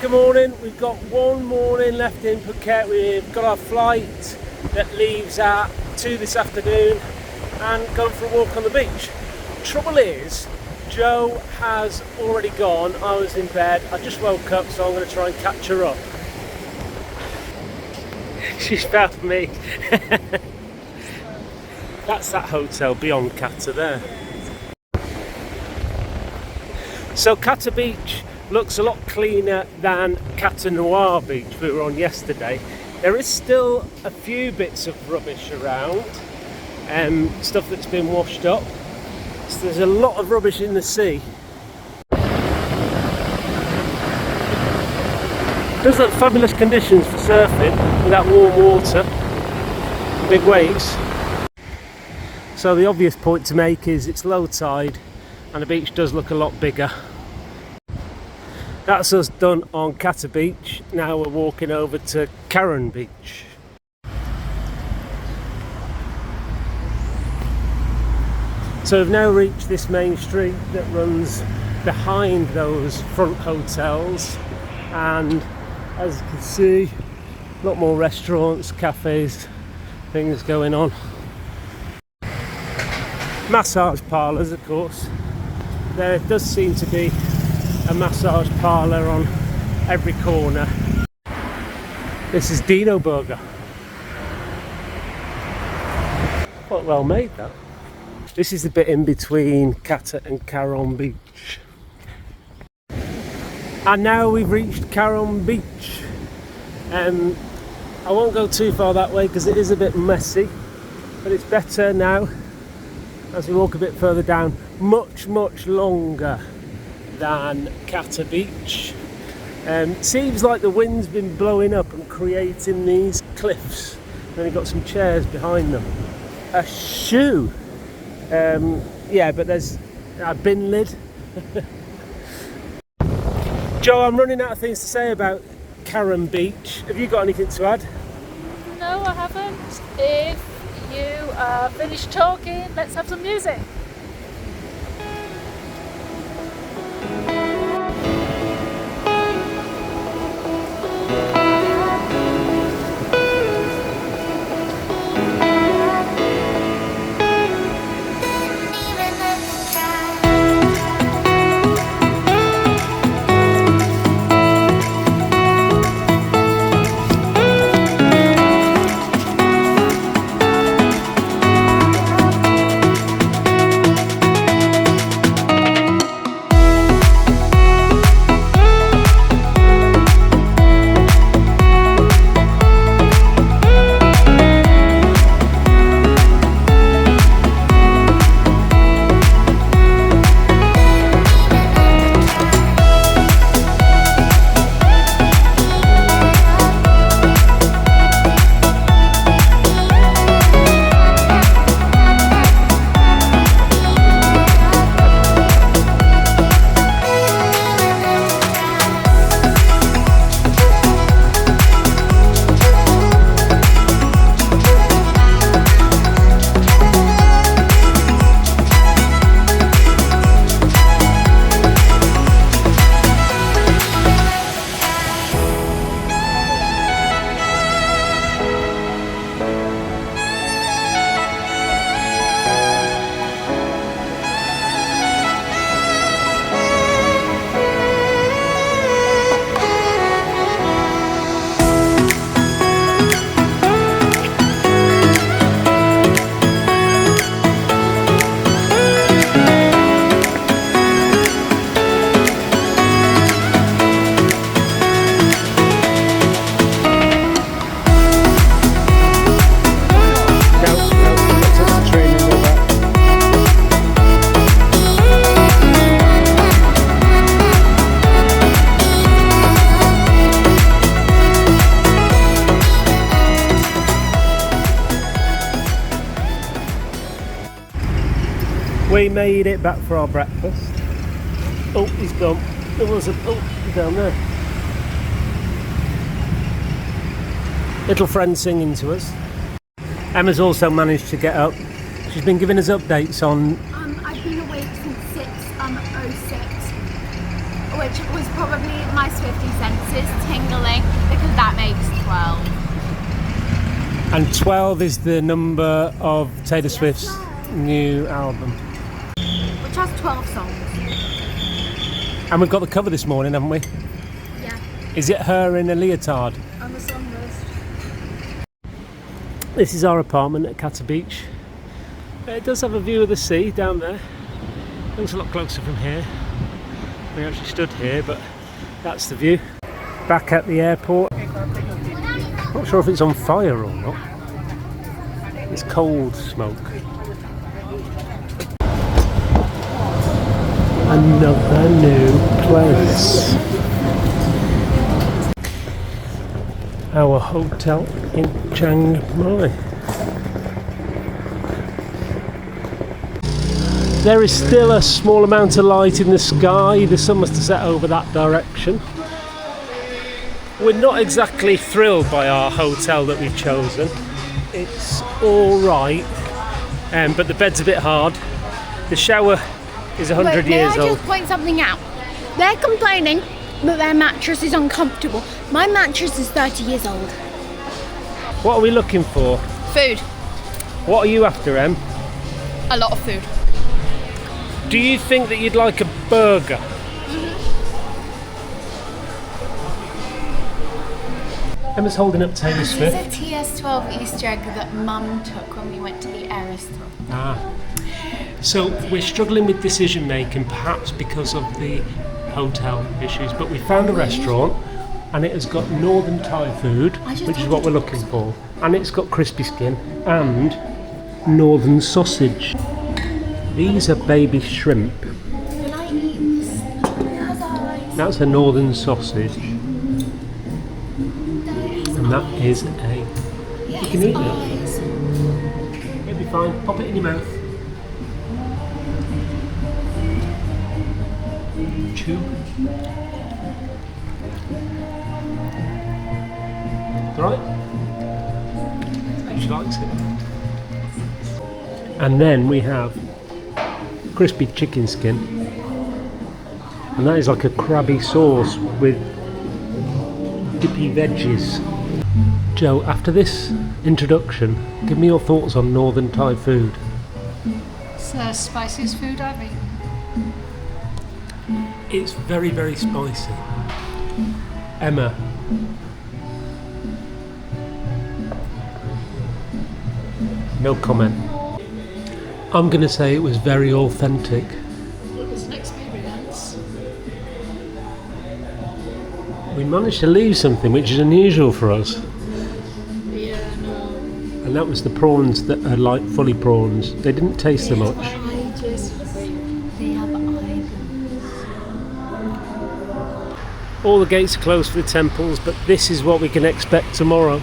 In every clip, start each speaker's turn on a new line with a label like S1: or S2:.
S1: Good morning. We've got one morning left in Phuket. We've got our flight that leaves at 2 this afternoon and going for a walk on the beach. Trouble is, Joe has already gone. I was in bed. I just woke up, so I'm going to try and catch her up. She's found me. That's that hotel beyond Kata there. So Kata Beach looks a lot cleaner than Kata Noir Beach we were on yesterday. There is still a few bits of rubbish around, stuff that's been washed up. So there's a lot of rubbish in the sea. Does look fabulous conditions for surfing with that warm water, big waves. So the obvious point to make is it's low tide and the beach does look a lot bigger. That's us done on Kata Beach. Now we're walking over to Karon Beach. So we've now reached this main street that runs behind those front hotels, and as you can see, a lot more restaurants, cafes, things going on. Massage parlours, of course. There does seem to be a massage parlour on every corner. This is Dino Burger. Quite well made, that. This is the bit in between Kata and Karon Beach. And now we've reached Karon Beach. I won't go too far that way because it is a bit messy, but it's better now as we walk a bit further down. Much longer than Kata Beach. Seems like the wind's been blowing up and creating these cliffs. Then you've got some chairs behind them. A shoe. Yeah, but there's a bin lid. Joe, I'm running out of things to say about Karon Beach. Have you got anything to add?
S2: No, I haven't. If you are finished talking, let's have some music.
S1: We made it back for our breakfast. Oh, he's gone. There was a... oh, he's down there. Little friend singing to us. Emma's also managed to get up. She's been giving us updates on...
S3: I've been awake since 6:06. Oh wait, which was probably my Swifty senses tingling, because that makes 12.
S1: And 12 is the number of Taylor Swift's new album.
S3: Which has 12 songs.
S1: And we've got the cover this morning, haven't we?
S3: Yeah.
S1: Is it her in a leotard?
S3: On the song list.
S1: This is our apartment at Kata Beach. It does have a view of the sea down there. Looks a lot closer from here. We actually stood here, but that's the view. Back at the airport. Not sure if it's on fire or not. It's cold smoke. Another new place. Our hotel in Chang Mai. There is still a small amount of light in the sky. The sun must have set over that direction. We're not exactly thrilled by our hotel that we've chosen. It's alright, but the bed's a bit hard. The shower is 100 years
S3: May I
S1: old.
S3: just point something out? They're complaining that their mattress is uncomfortable. My mattress is 30 years old.
S1: What are we looking for?
S3: Food.
S1: What are you after, Em?
S3: A lot of food.
S1: Do you think that you'd like a burger? Emma's holding up Taylor
S3: This
S1: Swift.
S3: is a TS12 Easter egg that Mum took when we went to the Eras tour.
S1: Ah. So we're struggling with decision making, perhaps because of the hotel issues, but we found a restaurant and it has got northern Thai food, which is what we're looking for, and it's got crispy skin and northern sausage. These are baby shrimp.
S3: Can I eat this?
S1: That's a northern sausage, and that is a... You can eat it. It'll be fine. Pop it in your mouth. Chew. Right? She likes it. And then we have crispy chicken skin, and that is like a crabby sauce with dippy veggies. Joe, after this introduction, give me your thoughts on northern Thai food.
S2: It's the spiciest food I've eaten.
S1: It's very, very spicy. Emma. No comment. I'm going to say it was very authentic.
S2: It was an experience.
S1: We managed to leave something which is unusual for us,
S2: Yeah, no.
S1: and that was the prawns that are like fully prawns. They didn't taste so much.
S3: They have eyes.
S1: All the gates are closed for the temples, but this is what we can expect tomorrow.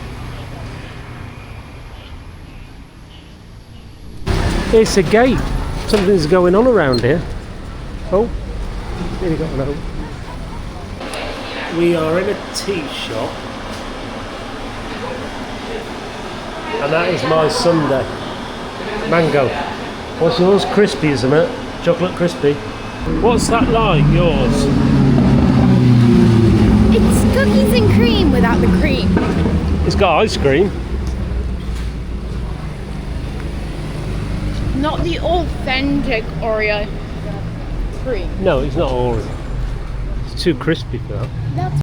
S1: It's a gate. Something's going on around here. Oh, nearly got one open. We are in a tea shop, and that is my sundae. Mango. What's yours? Crispy, isn't it? Chocolate crispy. What's that like, yours?
S3: It's cookies and cream without the cream.
S1: It's got ice cream.
S3: Not the authentic Oreo cream.
S1: No, it's not Oreo. It's too crispy for that.
S3: That's